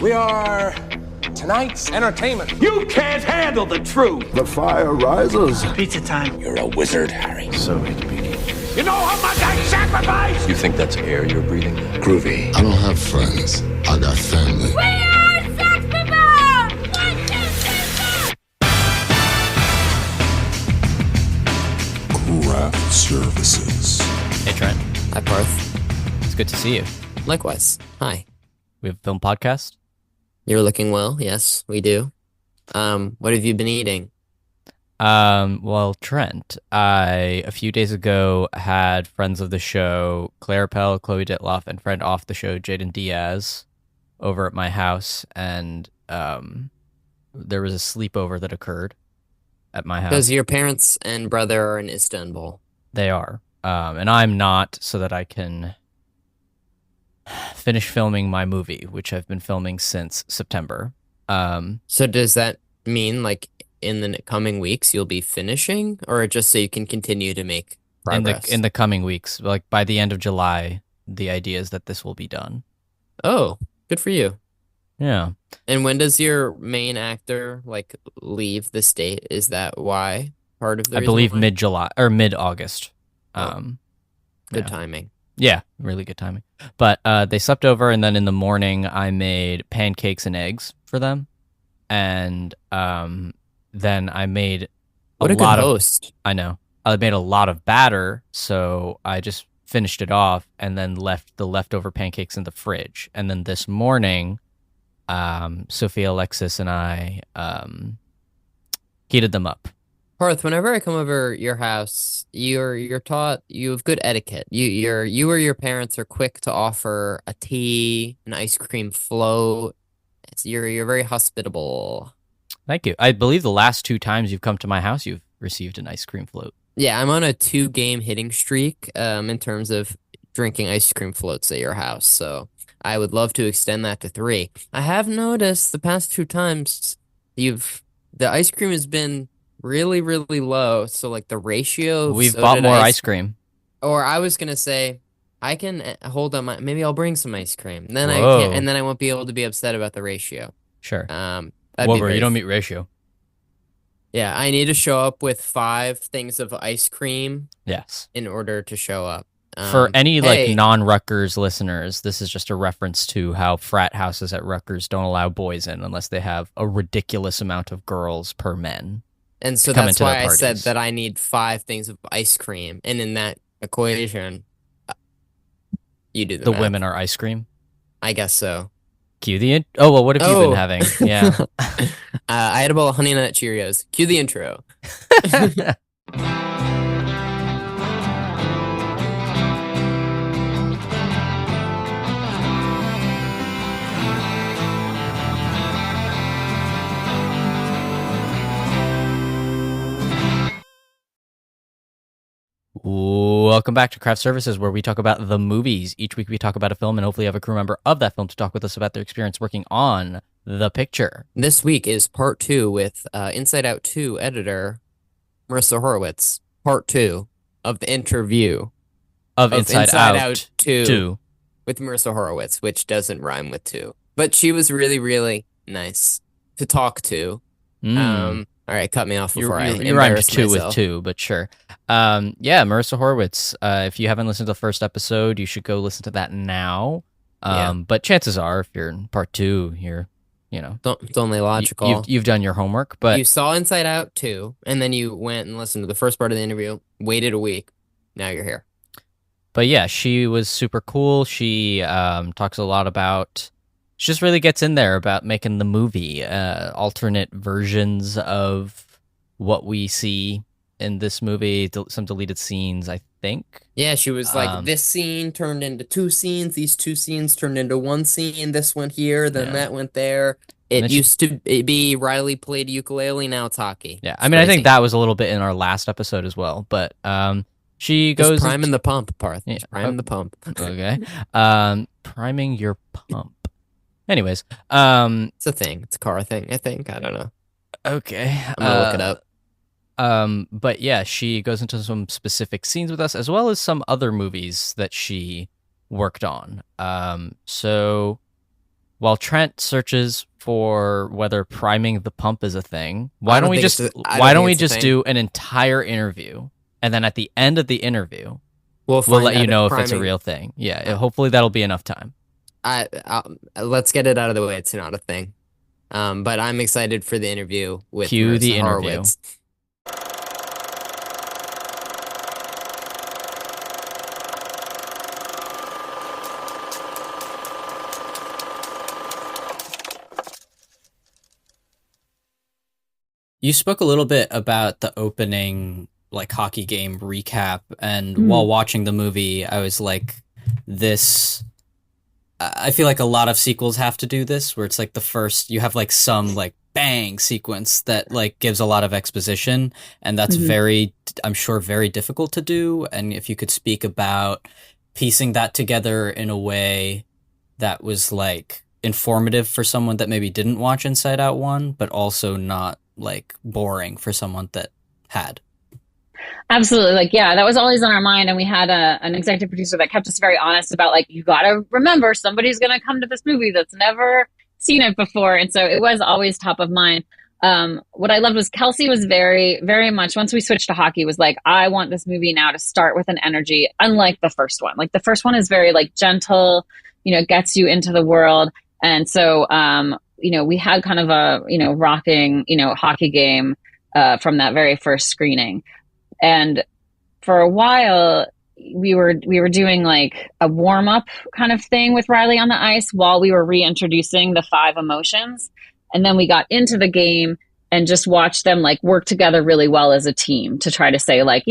We are tonight's entertainment. You can't handle the truth. The fire rises. Pizza time. You're a wizard, Harry. So it begins. You know how much I sacrifice? You think that's air you're breathing? Groovy. I don't have friends. I got family. We are sex people! 1, 2, 3, 4! Craft Services. Hey, Trent. Hi, Parth. It's good to see you. Likewise. Hi. We have a film podcast. You're looking well. Yes, we do. What have you been eating? Well, Trent, I, a few days ago, had friends of the show, Claire Pell, Chloe Ditloff, and friend off the show, Jaden Diaz, over at my house, and there was a sleepover that occurred at my house. Because your parents and brother are in Istanbul. They are. And I'm not, so that I can finish filming my movie, which I've been filming since September. So does that mean, like, in the coming weeks you'll be finishing, or just so you can continue to make progress? In the coming weeks, like by the end of July, the idea is that this will be done. Oh, good for you. Yeah. And when does your main actor, like, leave the state? Is that why? Part of the I reason believe why? mid-July or mid-August. Good yeah. timing. Yeah, really good timing. But they slept over, and then in the morning I made pancakes and eggs for them, and then I made What a good host. I know. I made a lot of batter, so I just finished it off and then left the leftover pancakes in the fridge. And then this morning, Sophia, Alexis, and I heated them up. Parth, whenever I come over your house, you're taught you have good etiquette. You or your parents are quick to offer a tea, an ice cream float. You're very hospitable. Thank you. I believe the last 2 times you've come to my house, you've received an ice cream float. Yeah, I'm on a 2-game hitting streak in terms of drinking ice cream floats at your house. So I would love to extend that to 3. I have noticed the past 2 times the ice cream has been really, really low. So like the ratio. We've bought more ice cream. Or I was gonna say, I can hold on maybe I'll bring some ice cream. Then Whoa. I can't, and then I won't be able to be upset about the ratio. Sure. That'd be you don't meet ratio. Yeah, I need to show up with 5 things of ice cream. Yes. In order to show up. For any like non-Rutgers listeners, this is just a reference to how frat houses at Rutgers don't allow boys in unless they have a ridiculous amount of girls per men. And so that's why I said that I need 5 things of ice cream. And in that equation, you do the math. Women are ice cream? I guess so. Cue the oh, well, what have you been having? Yeah. I had a bowl of Honey Nut Cheerios. Cue the intro. Welcome back to Craft Services, where we talk about the movies. Each week we talk about a film and hopefully have a crew member of that film to talk with us about their experience working on the picture. This week is part 2 with Inside Out 2 editor Maurissa Horwitz. Part 2 of the interview of Inside Out 2 with Maurissa Horwitz, which doesn't rhyme with 2. But she was really, really nice to talk to. All right, cut me off before I you rhymed embarrass 2 myself. with 2, but sure. Yeah, Maurissa Horwitz. If you haven't listened to the first episode, you should go listen to that now. But chances are, if you're in part 2, you're, It's only logical. You've done your homework, but you saw Inside Out 2, and then you went and listened to the first part of the interview, waited a week, now you're here. But yeah, she was super cool. She talks a lot about... She just really gets in there about making the movie, alternate versions of what we see in this movie, some deleted scenes, I think. Yeah, she was like, this scene turned into 2 scenes, these 2 scenes turned into 1 scene, this went here, then that went there. It used to be Riley played ukulele, now it's hockey. Yeah, it's I mean, crazy. I think that was a little bit in our last episode as well, but she goes... Just priming the pump, Parth. Yeah, Priming the pump. Okay. Priming your pump. Anyways, it's a thing. It's a car thing, I think. I don't know. Okay. I'm gonna look it up. But yeah, she goes into some specific scenes with us, as well as some other movies that she worked on. So while Trent searches for whether priming the pump is a thing, why don't we just do an entire interview, and then at the end of the interview, we'll let you know if it's a real thing. Yeah, hopefully that'll be enough time. Let's get it out of the way. It's not a thing. But I'm excited for the interview with Maurissa Horwitz. You spoke a little bit about the opening, like, hockey game recap, and while watching the movie, I was like, I feel like a lot of sequels have to do this, where it's like the first, you have like some like bang sequence that like gives a lot of exposition, and that's I'm sure very difficult to do. And if you could speak about piecing that together in a way that was like informative for someone that maybe didn't watch Inside Out 1, but also not like boring for someone that had. Absolutely. Like, yeah, that was always on our mind. And we had an executive producer that kept us very honest about, like, you got to remember somebody's going to come to this movie that's never seen it before. And so it was always top of mind. What I loved was Kelsey was very, very much, once we switched to hockey, was like, I want this movie now to start with an energy, unlike the first one. Like, the first one is very like gentle, gets you into the world. And so, we had kind of a, rocking, hockey game from that very first screening. And for a while, we were doing like a warm up kind of thing with Riley on the ice while we were reintroducing the 5 emotions. And then we got into the game and just watched them like work together really well as a team to try to say, like,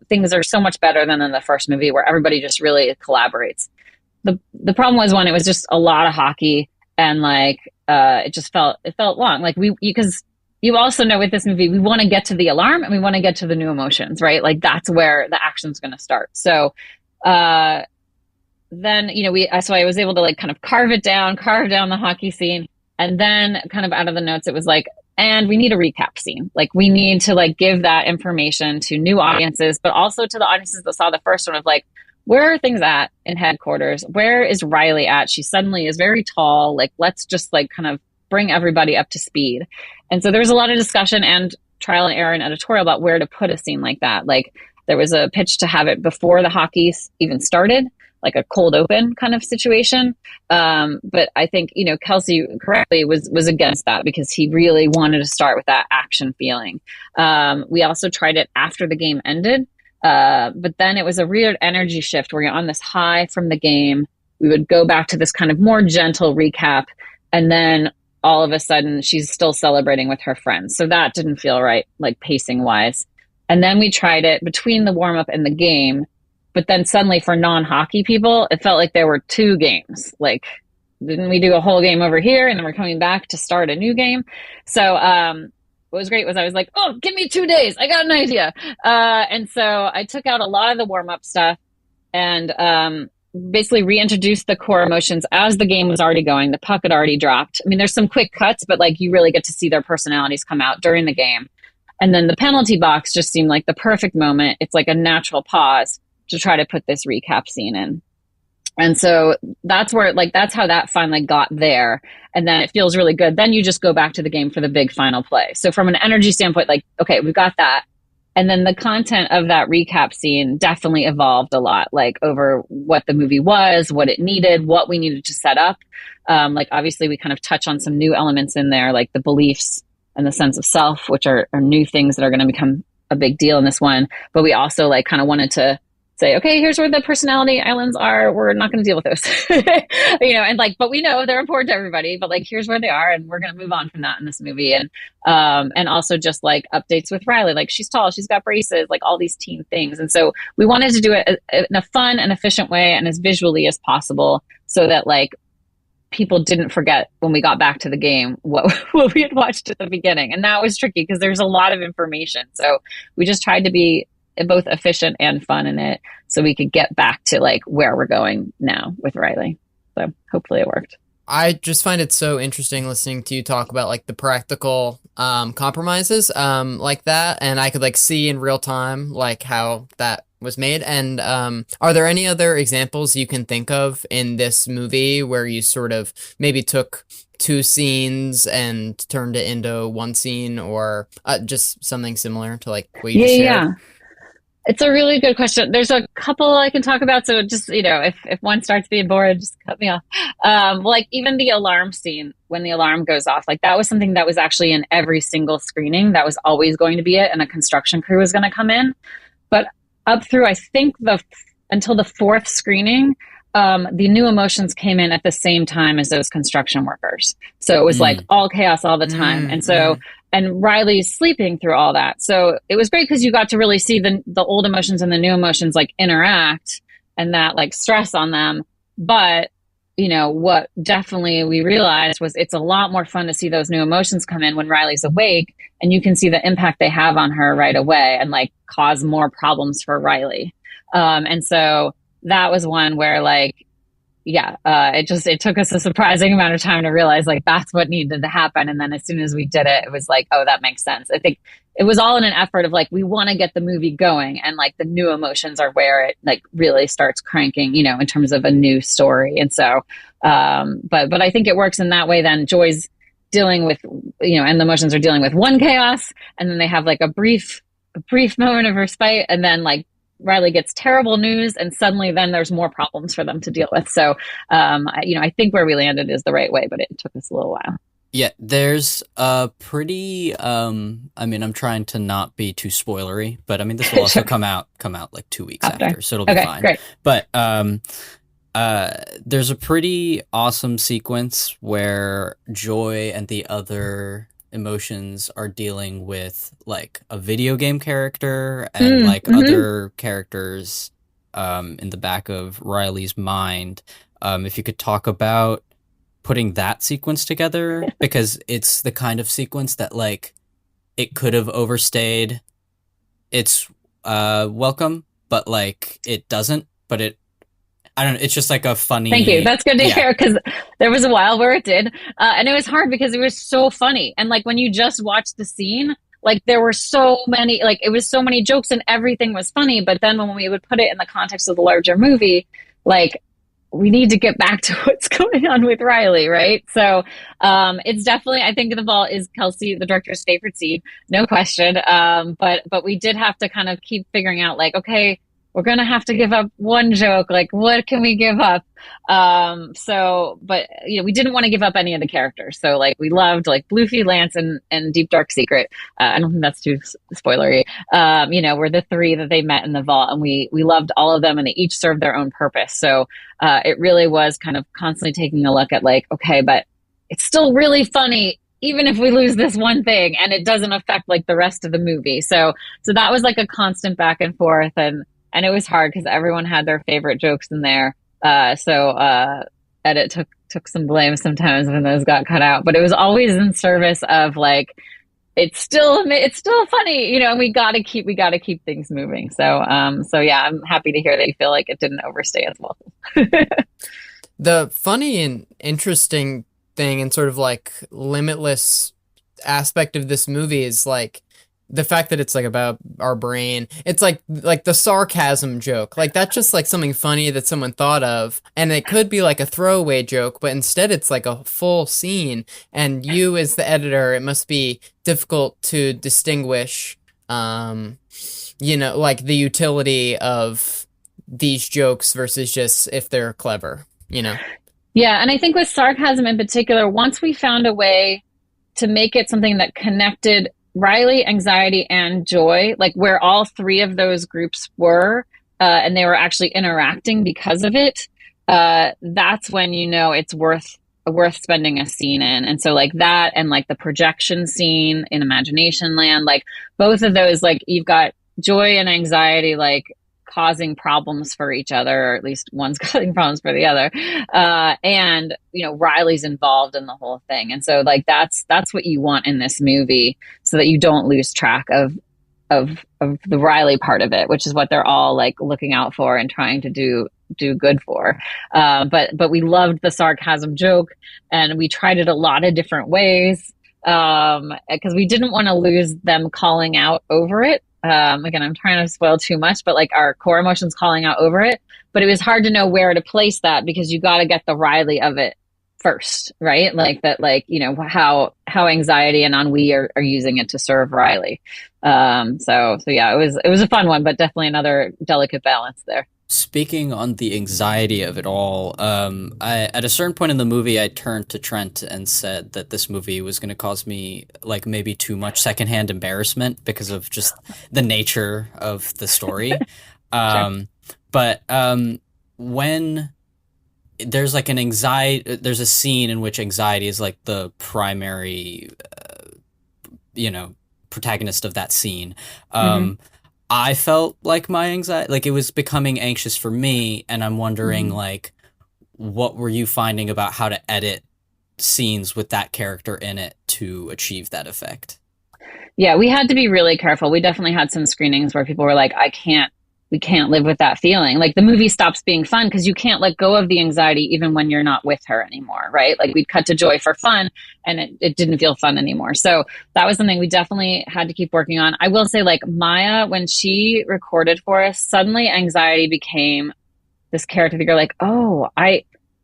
things are so much better than in the first movie where everybody just really collaborates. The problem was when it was just a lot of hockey and like it felt long. Like because you also know with this movie, we want to get to the alarm and we want to get to the new emotions, right? Like that's where the action's going to start. So then, so I was able to like kind of carve down the hockey scene. And then kind of out of the notes, it was like, and we need a recap scene. Like we need to like give that information to new audiences, but also to the audiences that saw the first one of like, where are things at in headquarters? Where is Riley at? She suddenly is very tall. Like, let's just like kind of bring everybody up to speed. And so there was a lot of discussion and trial and error and editorial about where to put a scene like that. Like there was a pitch to have it before the hockey even started, like a cold open kind of situation. But I think, Kelsey correctly was against that because he really wanted to start with that action feeling. We also tried it after the game ended. But then it was a weird energy shift where you're on this high from the game. We would go back to this kind of more gentle recap. And then all of a sudden she's still celebrating with her friends. So that didn't feel right, like pacing wise. And then we tried it between the warm up and the game. But then suddenly for non-hockey people, it felt like there were 2 games. Like, didn't we do a whole game over here and then we're coming back to start a new game? So, what was great was I was like, oh, give me 2 days. I got an idea. And so I took out a lot of the warm-up stuff and basically reintroduced the core emotions as the game was already going. The puck had already dropped. I mean, there's some quick cuts, but like you really get to see their personalities come out during the game. And then the penalty box just seemed like the perfect moment. It's like a natural pause to try to put this recap scene in. And so that's where, like, that's how that finally got there. And then it feels really good. Then you just go back to the game for the big final play. So from an energy standpoint, like, okay, we've got that. And then the content of that recap scene definitely evolved a lot, like over what the movie was, what it needed, what we needed to set up. Like, obviously we kind of touch on some new elements in there, like the beliefs and the sense of self, which are new things that are going to become a big deal in this one. But we also like kind of wanted to say, okay, here's where the personality islands are. We're not going to deal with those, and like, but we know they're important to everybody, but like, here's where they are. And we're going to move on from that in this movie. And also just like updates with Riley, like she's tall, she's got braces, like all these teen things. And so we wanted to do it in a fun and efficient way and as visually as possible so that like people didn't forget when we got back to the game what we had watched at the beginning. And that was tricky because there's a lot of information. So we just tried to be both efficient and fun in it so we could get back to like where we're going now with Riley. So hopefully it worked. I just find it so interesting listening to you talk about like the practical compromises like that, and I could like see in real time like how that was made. And are there any other examples you can think of in this movie where you sort of maybe took two scenes and turned it into one scene, or just something similar to like what you just shared? Yeah. It's a really good question. There's a couple I can talk about. So just, if one starts being bored, just cut me off. Like even the alarm scene, when the alarm goes off, like that was something that was actually in every single screening. That was always going to be it. And a construction crew was going to come in. But up through, I think until the fourth screening, the new emotions came in at the same time as those construction workers. So it was like all chaos all the time. And so, and Riley's sleeping through all that. So it was great because you got to really see the old emotions and the new emotions like interact and that like stress on them. But, what definitely we realized was it's a lot more fun to see those new emotions come in when Riley's awake, and you can see the impact they have on her right away and like cause more problems for Riley. And so that was one where like, it took us a surprising amount of time to realize like that's what needed to happen. And then as soon as we did it, it was like, oh, that makes sense. I think it was all in an effort of like, we want to get the movie going, and like the new emotions are where it like really starts cranking, in terms of a new story. And so, but I think it works in that way. Then Joy's dealing with, and the emotions are dealing with one chaos, and then they have like a brief moment of respite, and then like Riley gets terrible news, and suddenly then there's more problems for them to deal with. So, I think where we landed is the right way, but it took us a little while. Yeah, there's a pretty, I'm trying to not be too spoilery, but this will also come out like 2 weeks after, so it'll be fine. Great. But there's a pretty awesome sequence where Joy and the other emotions are dealing with like a video game character and other characters in the back of Riley's mind. If you could talk about putting that sequence together, because it's the kind of sequence that like it could have overstayed its welcome, but like it doesn't, but I don't know. It's just like a funny. Thank you. That's good to hear, because there was a while where it did. And it was hard because it was so funny. And like when you just watched the scene, like there were so many, like it was so many jokes and everything was funny. But then when we would put it in the context of the larger movie, like we need to get back to what's going on with Riley, right? So it's definitely, I think the vault is Kelsey, the director's favorite scene, no question. But we did have to kind of keep figuring out like, okay, we're going to have to give up one joke. Like, what can we give up? But we didn't want to give up any of the characters. So like, we loved like Bluefy, Lance, and Deep Dark Secret. I don't think that's too spoilery. We're the three that they met in the vault, and we loved all of them, and they each served their own purpose. So it really was kind of constantly taking a look at like, okay, but it's still really funny, even if we lose this one thing, and it doesn't affect like the rest of the movie. So that was like a constant back and forth, and it was hard because everyone had their favorite jokes in there. Edit took some blame sometimes when those got cut out, but it was always in service of like, it's still funny, and we gotta keep things moving. So yeah, I'm happy to hear that you feel like it didn't overstay as well. The funny and interesting thing and sort of like limitless aspect of this movie is like, the fact that it's like about our brain, it's like the sarcasm joke, like that's just like something funny that someone thought of, and it could be like a throwaway joke, but instead it's like a full scene. And you as the editor, it must be difficult to distinguish, like the utility of these jokes versus just if they're clever, Yeah, and I think with sarcasm in particular, once we found a way to make it something that connected Riley, anxiety, and joy, like where all three of those groups were, and they were actually interacting because of it, that's when it's worth spending a scene in. And so like that, and like the projection scene in Imagination Land, like both of those, like you've got joy and anxiety like causing problems for each other, or at least one's causing problems for the other, and Riley's involved in the whole thing. And so like that's what you want in this movie, so that you don't lose track of the Riley part of it, which is what they're all like looking out for and trying to do good for. But we loved the sarcasm joke, and we tried it a lot of different ways, because we didn't want to lose them calling out over it. again, I'm trying to spoil too much, but like our core emotions calling out over it. But it was hard to know where to place that because you got to get the Riley of it first, right? Like that, like, you know, how anxiety and ennui are using it to serve Riley. So yeah, it was a fun one, but definitely another delicate balance there. Speaking on the anxiety of it all, at a certain point in the movie, I turned to Trent and said that this movie was going to cause me like maybe too much secondhand embarrassment because of just the nature of the story. Sure. But when there's like there's a scene in which anxiety is like the primary, protagonist of that scene. I felt like my anxiety, like it was becoming anxious for me, and I'm wondering, like, what were you finding about how to edit scenes with that character in it to achieve that effect? Yeah, we had to be really careful. We definitely had some screenings where people were like, we can't live with that feeling. Like the movie stops being fun because you can't let go of the anxiety even when you're not with her anymore, right? Like we'd cut to Joy for fun and it didn't feel fun anymore. So that was something we definitely had to keep working on. I will say, like, Maya, when she recorded for us, suddenly anxiety became this character that you're like, oh,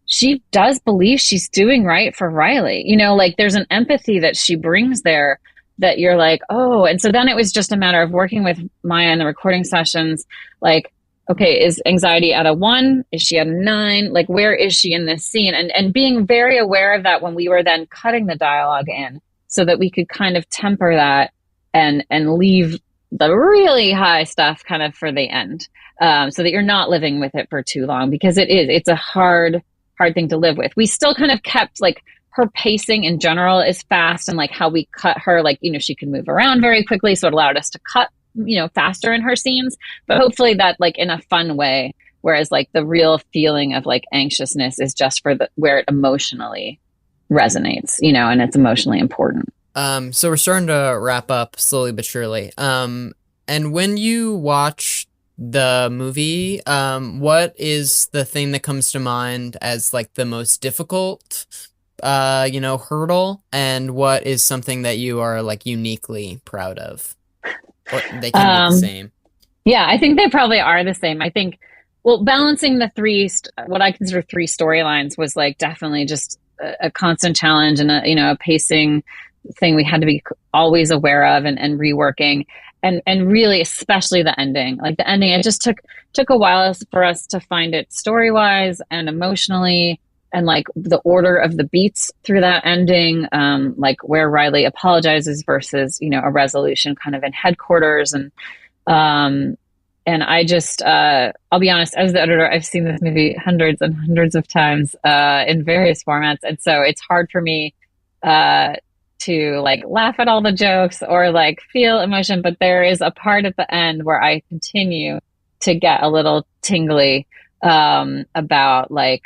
she does believe she's doing right for Riley. You know, like there's an empathy that she brings there that you're like, oh. And so then it was just a matter of working with Maya in the recording sessions. Like, okay, is anxiety at a 1? Is she at a 9? Like, where is she in this scene? And being very aware of that when we were then cutting the dialogue in so that we could kind of temper that and leave the really high stuff kind of for the end. So that you're not living with it for too long, because it's a hard thing to live with. We still kind of kept like, her pacing in general is fast, and like how we cut her, like, you know, she can move around very quickly. So it allowed us to cut, you know, faster in her scenes, but hopefully that like in a fun way. Whereas like the real feeling of like anxiousness is just for where it emotionally resonates, you know, and it's emotionally important. So we're starting to wrap up slowly but surely. And when you watch the movie, what is the thing that comes to mind as like the most difficult hurdle, and what is something that you are like uniquely proud of? Or they can be the same. Yeah, I think they probably are the same. I think, well, balancing the what I consider 3 storylines was like definitely just a constant challenge and a pacing thing we had to be always aware of and reworking, and really especially the ending. Like the ending, it just took a while for us to find it story-wise and emotionally, and like the order of the beats through that ending, like where Riley apologizes versus, you know, a resolution kind of in headquarters. And I just, I'll be honest, as the editor, I've seen this movie hundreds and hundreds of times, in various formats. And so it's hard for me, to like laugh at all the jokes or like feel emotion, but there is a part at the end where I continue to get a little tingly, about like,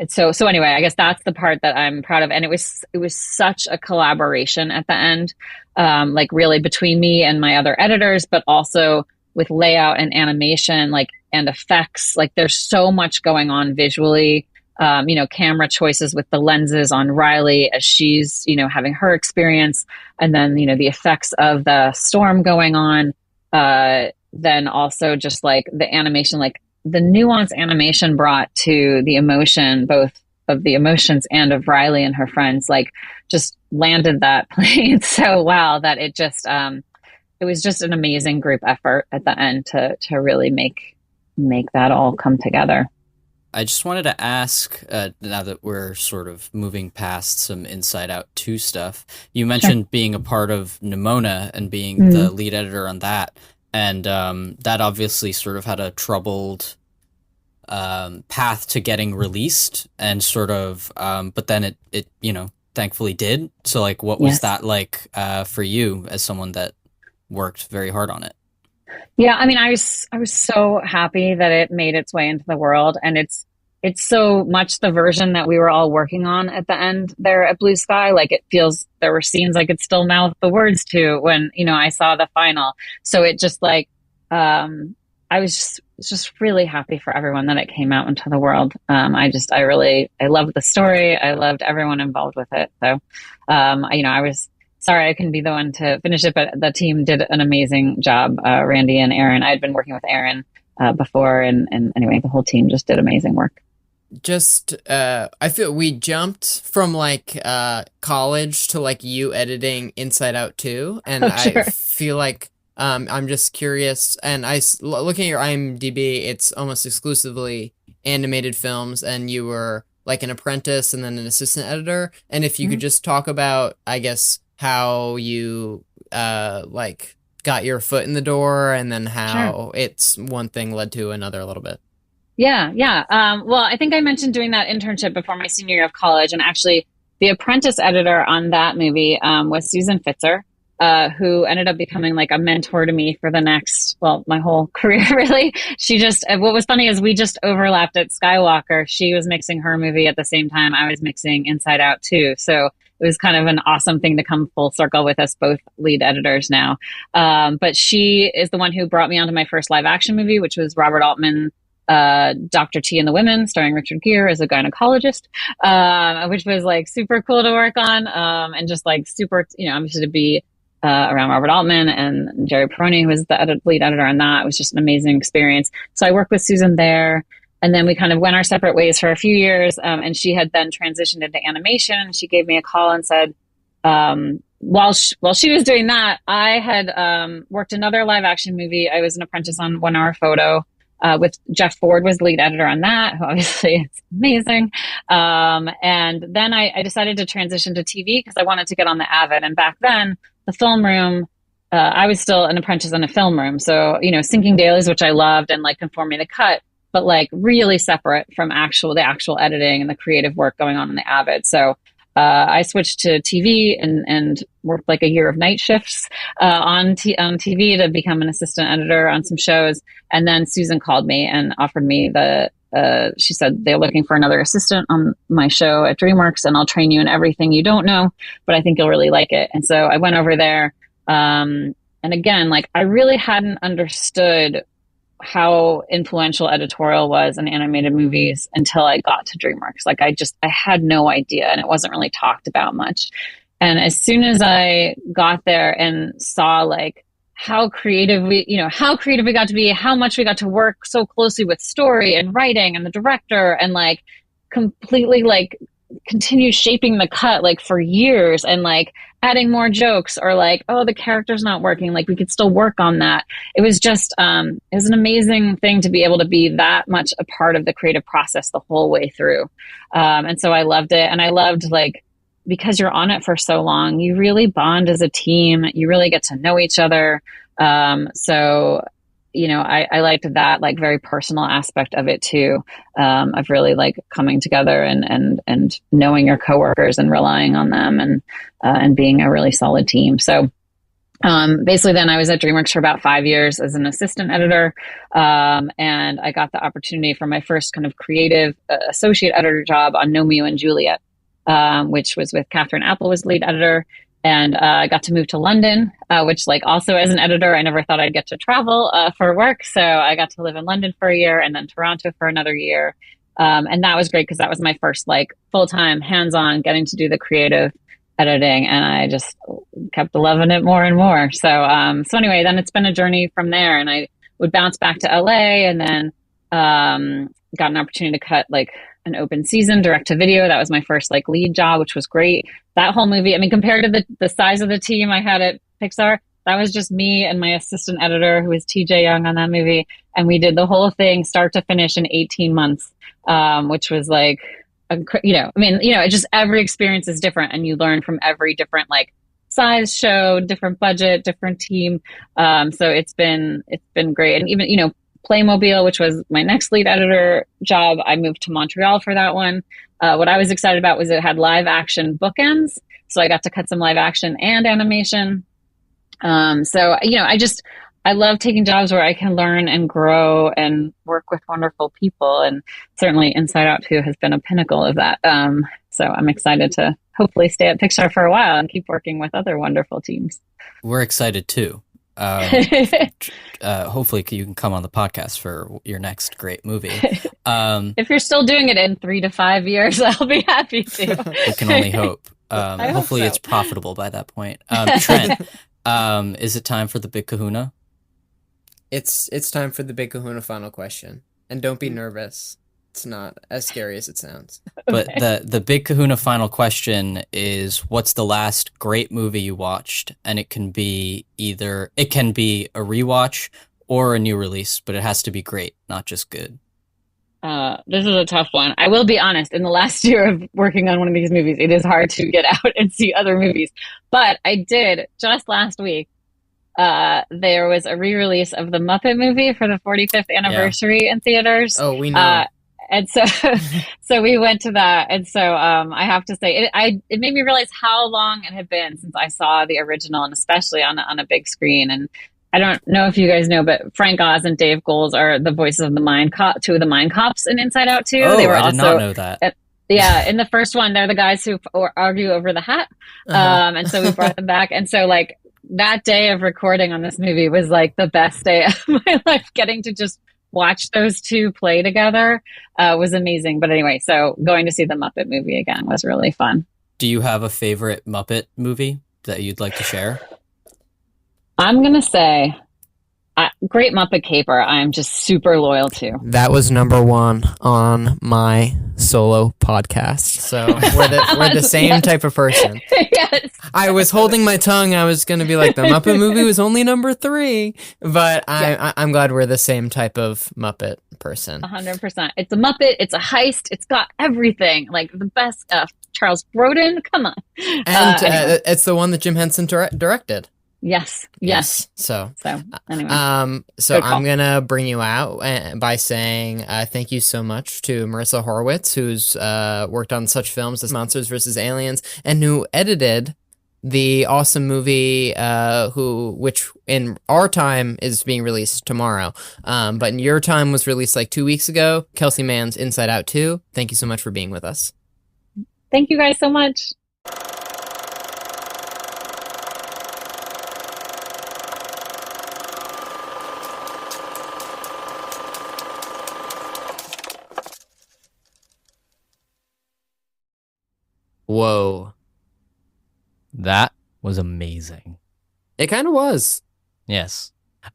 so anyway, I guess that's the part that I'm proud of. And it was such a collaboration at the end, like really between me and my other editors, but also with layout and animation, like, and effects. Like there's so much going on visually, camera choices with the lenses on Riley as she's, you know, having her experience. And then, you know, the effects of the storm going on, then also just like the animation, like, the nuance animation brought to the emotion, both of the emotions and of Riley and her friends, like just landed that plane so well that it just, it was just an amazing group effort at the end to really make that all come together. I just wanted to ask, now that we're sort of moving past some Inside Out 2 stuff, you mentioned being a part of Nimona and being the lead editor on that. And that obviously sort of had a troubled path to getting released, and sort of, but then it thankfully did. So like, what was that like for you as someone that worked very hard on it? Yeah, I mean, I was so happy that it made its way into the world, and it's so much the version that we were all working on at the end there at Blue Sky. Like it feels, there were scenes I could still mouth the words to when, you know, I saw the final. So it just like, I was just really happy for everyone that it came out into the world. I loved the story. I loved everyone involved with it. So, I was sorry I couldn't be the one to finish it, but the team did an amazing job. Randy and Aaron. I had been working with Aaron before, and anyway, the whole team just did amazing work. Just I feel we jumped from like college to like you editing Inside Out 2, and Sure. I feel like I'm just curious, and looking at your IMDb, it's almost exclusively animated films, and you were like an apprentice and then an assistant editor. And if you could just talk about, I guess, how you like got your foot in the door, and then how it's one thing led to another a little bit. Yeah. Well, I think I mentioned doing that internship before my senior year of college, and actually the apprentice editor on that movie was Susan Fitzer, who ended up becoming like a mentor to me for the next, my whole career, really. She just, what was funny is we just overlapped at Skywalker. She was mixing her movie at the same time I was mixing Inside Out 2. So it was kind of an awesome thing to come full circle with us both lead editors now. But she is the one who brought me onto my first live action movie, which was Robert Altman, Dr. T and the Women, starring Richard Gere as a gynecologist, which was like super cool to work on, and just like super, obviously to be around Robert Altman and Jerry Peroni, who was the lead editor on that. It was just an amazing experience. So I worked with Susan there, and then we kind of went our separate ways for a few years, and she had then transitioned into animation. She gave me a call and said, while she was doing that, I had worked another live action movie. I was an apprentice on 1 Hour Photo, with Jeff Ford was the lead editor on that, who obviously is amazing. And then I decided to transition to TV because I wanted to get on the Avid. And back then, the film room, I was still an apprentice in a film room. So, syncing dailies, which I loved, and like conforming the cut, but like really separate from the actual editing and the creative work going on in the Avid. So I switched to TV and worked like a year of night shifts on TV to become an assistant editor on some shows. And then Susan called me and offered me she said, they're looking for another assistant on my show at DreamWorks, and I'll train you in everything you don't know, but I think you'll really like it. And so I went over there. And again, like I really hadn't understood how influential editorial was in animated movies until I got to DreamWorks. Like I had no idea, and it wasn't really talked about much. And as soon as I got there and saw like how creative we got to be, how much we got to work so closely with story and writing and the director, and like completely like continue shaping the cut like for years, and like adding more jokes, or like, oh, the character's not working, like we could still work on that. It was just it was an amazing thing to be able to be that much a part of the creative process the whole way through. And so I loved it. And I loved, like, because you're on it for so long, you really bond as a team, you really get to know each other. So I liked that like very personal aspect of it too, of really like coming together and knowing your coworkers and relying on them, and being a really solid team. So basically then I was at DreamWorks for about 5 years as an assistant editor, and I got the opportunity for my first kind of creative associate editor job on Romeo and Juliet, which was with Catherine Apple was lead editor. And I got to move to London, which, like, also as an editor, I never thought I'd get to travel for work. So I got to live in London for a year, and then Toronto for another year. And that was great because that was my first, like, full-time, hands-on, getting to do the creative editing. And I just kept loving it more and more. So anyway, then it's been a journey from there. And I would bounce back to LA, and then got an opportunity to cut, like, an open season direct to video. That was my first like lead job, which was great. That whole movie, I mean, compared to the size of the team I had at Pixar, that was just me and my assistant editor, who was TJ Young on that movie. And we did the whole thing start to finish in 18 months, which was like, it just every experience is different, and you learn from every different like size show, different budget, different team. So it's been great. And even, Playmobil, which was my next lead editor job, I moved to Montreal for that one. What I was excited about was it had live action bookends. So I got to cut some live action and animation. I love taking jobs where I can learn and grow and work with wonderful people. And certainly Inside Out 2 has been a pinnacle of that. So I'm excited to hopefully stay at Pixar for a while and keep working with other wonderful teams. We're excited too. Hopefully you can come on the podcast for your next great movie. If you're still doing it in 3 to 5 years, I'll be happy to. We can only hope. I hope Hopefully so. it's profitable by that point. Trent, is it time for the big kahuna? It's time for the big kahuna final question. And don't be nervous. It's not as scary as it sounds. But the big kahuna final question is, what's the last great movie you watched? And it can be a rewatch or a new release, but it has to be great, not just good. This is a tough one. I will be honest, in the last year of working on one of these movies, it is hard to get out and see other movies. But I did, just last week, there was a re-release of the Muppet movie for the 45th anniversary in theaters. Oh, we know. And so, so we went to that. And so, I have to say, it made me realize how long it had been since I saw the original, and especially on a big screen. And I don't know if you guys know, but Frank Oz and Dave Goelz are the voices of two of the Mine Cops in Inside Out 2. Oh, They were I did not know that. Yeah, in the first one, they're the guys who argue over the hat. And so we brought them back. And so, like, that day of recording on this movie was like the best day of my life. Getting to just watch those two play together was amazing. But anyway, so going to see the Muppet movie again was really fun. Do you have a favorite Muppet movie that you'd like to share? I'm going to say Great Muppet Caper. I'm just super loyal to. That was number one on my solo podcast. So we're the same type of person. Yes. I was holding my tongue. I was going to be like, the Muppet movie was only number 3. But I'm glad we're the same type of Muppet person. 100%. It's a Muppet. It's a heist. It's got everything. Like the best Charles Grodin. Come on. And anyway. it's the one that Jim Henson directed. Yes. So anyway. So Good call. I'm gonna bring you out by saying thank you so much to Maurissa Horwitz, who's worked on such films as Monsters vs. Aliens, and who edited the awesome movie which in our time is being released tomorrow, but in your time was released like 2 weeks ago. Kelsey Mann's Inside Out 2. Thank you so much for being with us. Thank you guys so much. Whoa. That was amazing. It kind of was. Yes.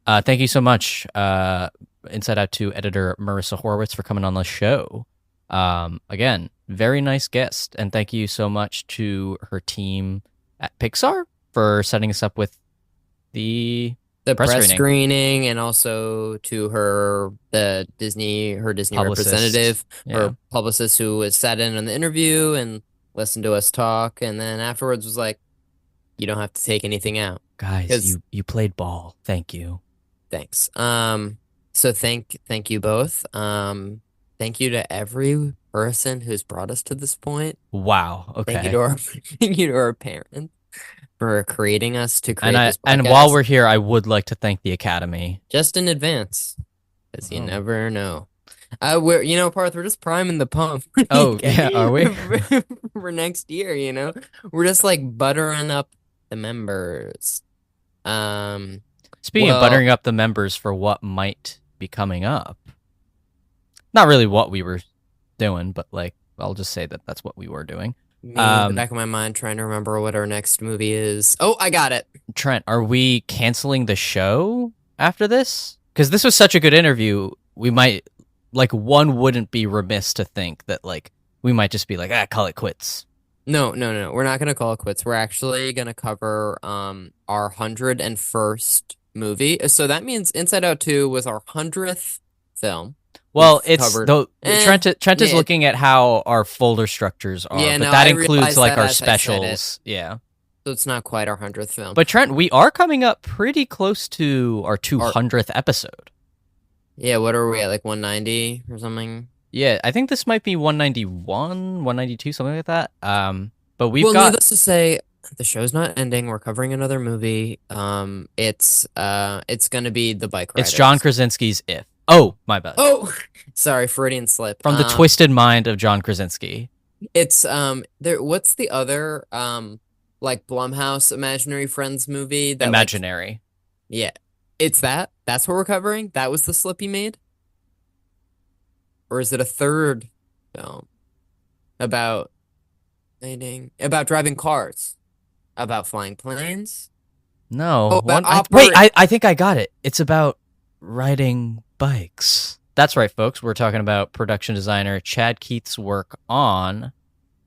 Thank you so much, Inside Out 2 editor Maurissa Horwitz, for coming on the show. Again, very nice guest. And thank you so much to her team at Pixar for setting us up with the press screening, and also to her Disney Publicist. representative, Yeah. her publicist, who was sat in on the interview and listened to us talk, and then afterwards was like, you don't have to take anything out. Guys, you played ball. Thank you. Thanks. So thank you both. Thank you to every person who's brought us to this point. Wow. Okay. Thank you to our parents for creating us to create this podcast. And while we're here, I would like to thank the Academy. Just in advance, because you never know. Parth, we're just priming the pump. Oh, yeah, are we? For next year, we're just like buttering up the members. Speaking of buttering up the members for what might be coming up, not really what we were doing, but like, I'll just say that that's what we were doing. Me in the back of my mind trying to remember what our next movie is. Oh, I got it. Trent, are we canceling the show after this? Because this was such a good interview, we might, like, one wouldn't be remiss to think that, like, we might just be like, call it quits. No. We're not going to call it quits. We're actually going to cover our 101st movie. So that means Inside Out 2 was our 100th film. Well, Trent is looking at how our folder structures are, yeah, but no, that I includes like realized our that as I said specials. Yeah. So it's not quite our 100th film. But Trent, we are coming up pretty close to our 200th episode. Yeah, what are we at, like 190 or something? Yeah, I think this might be 191, 192, something like that. But needless to say, the show's not ending. We're covering another movie. It's gonna be The Bike Riders. It's John Krasinski's If. Oh, my bad. Oh, sorry, Freudian slip. From the twisted mind of John Krasinski. It's what's the other like Blumhouse Imaginary Friends movie? That, Imaginary. Yeah. It's that? That's what we're covering? That was the slip you made? Or is it a third film about Writing about driving cars, about flying planes. No. Oh, about Wait, I think I got it. It's about riding bikes. That's right, folks. We're talking about production designer Chad Keith's work on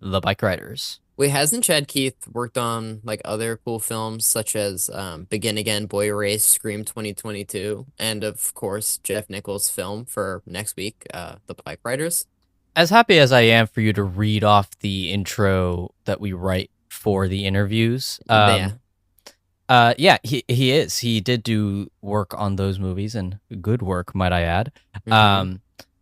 The Bike Riders. Wait, hasn't Chad Keith worked on like other cool films such as Begin Again, Boy Race, Scream 2022, and of course Jeff Nichols' film for next week, The Bike Riders? As happy as I am for you to read off the intro that we write for the interviews, yeah, he is. He did do work on those movies, and good work, might I add.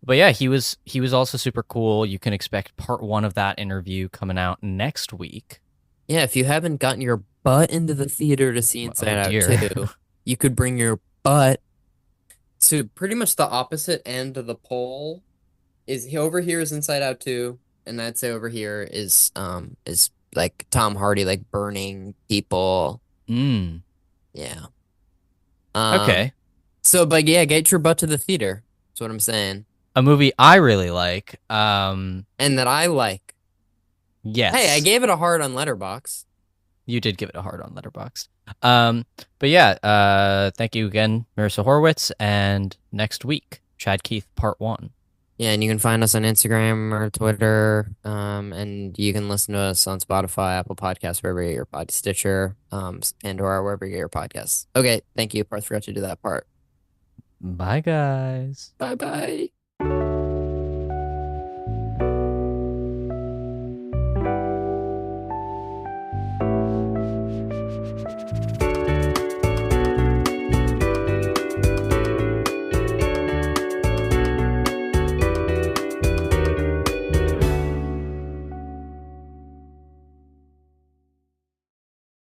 But yeah, he was also super cool. You can expect part 1 of that interview coming out next week. Yeah, if you haven't gotten your butt into the theater to see Inside Out 2, you could bring your butt to pretty much the opposite end of the pole. Over here is Inside Out 2, and I'd say over here is like Tom Hardy like burning people. Yeah. Okay. So, but yeah, get your butt to the theater. That's what I'm saying. A movie I really like. And that I like. Yes. Hey, I gave it a heart on Letterboxd. You did give it a heart on Letterboxd. But yeah, thank you again, Maurissa Horwitz, and next week, Chad Keith, part 1. Yeah, and you can find us on Instagram or Twitter, and you can listen to us on Spotify, Apple Podcasts, wherever you get your podcast, Stitcher, and or wherever you get your podcasts. Okay, thank you. Parth forgot to do that part. Bye, guys. Bye-bye.